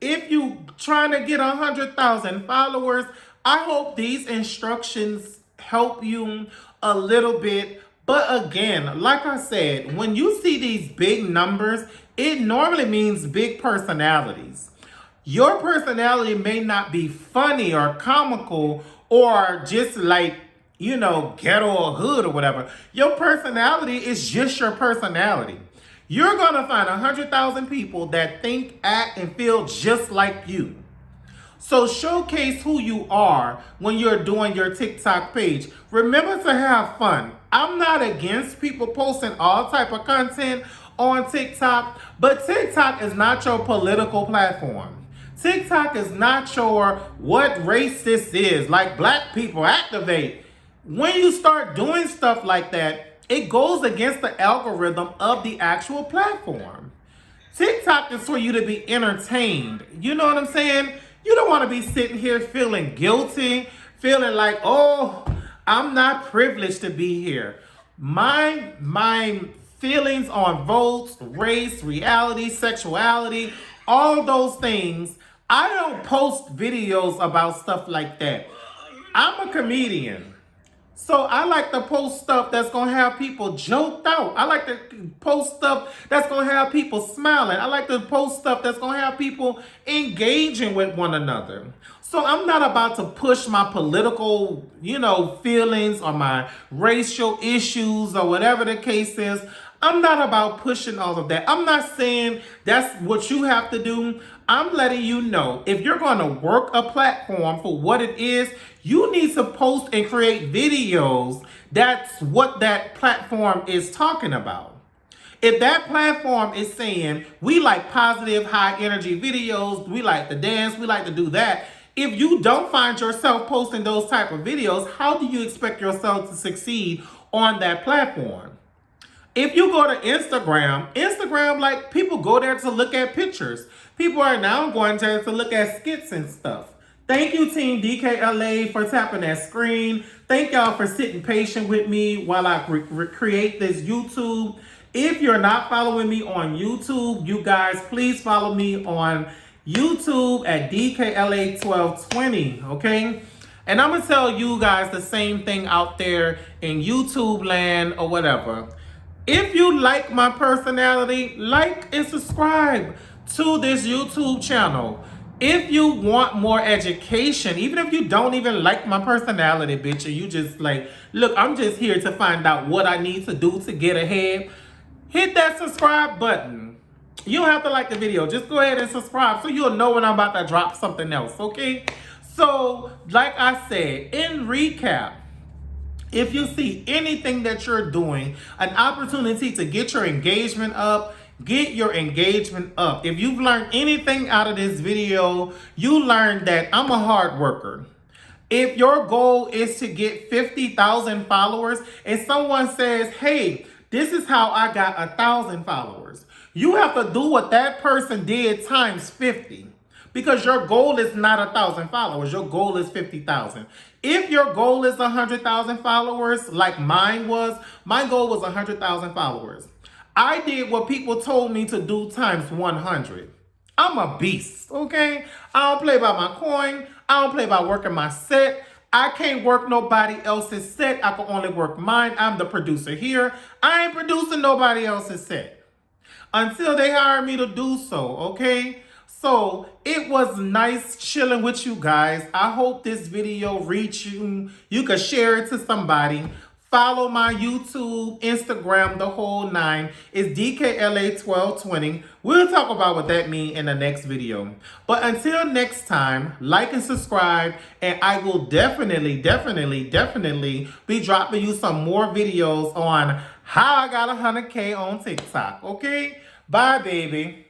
If you trying to get 100,000 followers, I hope these instructions help you a little bit. But again, like I said, when you see these big numbers, it normally means big personalities. Your personality may not be funny or comical or just like, you know, ghetto or hood or whatever. Your personality is just your personality. You're going to find 100,000 people that think, act, and feel just like you. So showcase who you are when you're doing your TikTok page. Remember to have fun. I'm not against people posting all type of content on TikTok, but TikTok is not your political platform. TikTok is not your what race this is, like black people activate. When you start doing stuff like that, it goes against the algorithm of the actual platform. TikTok is for you to be entertained. You know what I'm saying? You don't want to be sitting here feeling guilty, feeling like, oh, I'm not privileged to be here. My feelings on votes, race, reality, sexuality, all those things, I don't post videos about stuff like that. I'm a comedian. So I like to post stuff that's going to have people joked out. I like to post stuff that's going to have people smiling. I like to post stuff that's going to have people engaging with one another. So I'm not about to push my political, feelings or my racial issues or whatever the case is. I'm not about pushing all of that. I'm not saying that's what you have to do. I'm letting you know if you're going to work a platform for what it is, you need to post and create videos. That's what that platform is talking about. If that platform is saying, we like positive, high energy videos, we like to dance, we like to do that. If you don't find yourself posting those type of videos, how do you expect yourself to succeed on that platform? If you go to Instagram, like people go there to look at pictures. People are now going there to look at skits and stuff. Thank you, Team DKLA, for tapping that screen. Thank y'all for sitting patient with me while I create this YouTube. If you're not following me on YouTube, you guys, please follow me on YouTube at DKLA1220, okay? And I'm gonna tell you guys the same thing out there in YouTube land or whatever. If you like my personality, like and subscribe to this YouTube channel. If you want more education, even if you don't even like my personality, bitch, or you just like, look, I'm just here to find out what I need to do to get ahead, hit that subscribe button. You don't have to like the video. Just go ahead and subscribe so you'll know when I'm about to drop something else, okay? So, like I said, in recap, if you see anything that you're doing, an opportunity to get your engagement up, get your engagement up. If you've learned anything out of this video, you learned that I'm a hard worker. If your goal is to get 50,000 followers and someone says, hey, this is how I got 1,000 followers, you have to do what that person did times 50. Because your goal is not 1,000 followers. Your goal is 50,000. If your goal is 100,000 followers, like mine was, my goal was 100,000 followers. I did what people told me to do times 100. I'm a beast, okay? I don't play by my coin. I don't play by working my set. I can't work nobody else's set. I can only work mine. I'm the producer here. I ain't producing nobody else's set until they hire me to do so, okay? So it was nice chilling with you guys. I hope this video reached you. You can share it to somebody. Follow my YouTube, Instagram, the whole nine. It's DKLA1220. We'll talk about what that means in the next video. But until next time, like and subscribe. And I will definitely be dropping you some more videos on how I got 100K on TikTok. Okay? Bye, baby.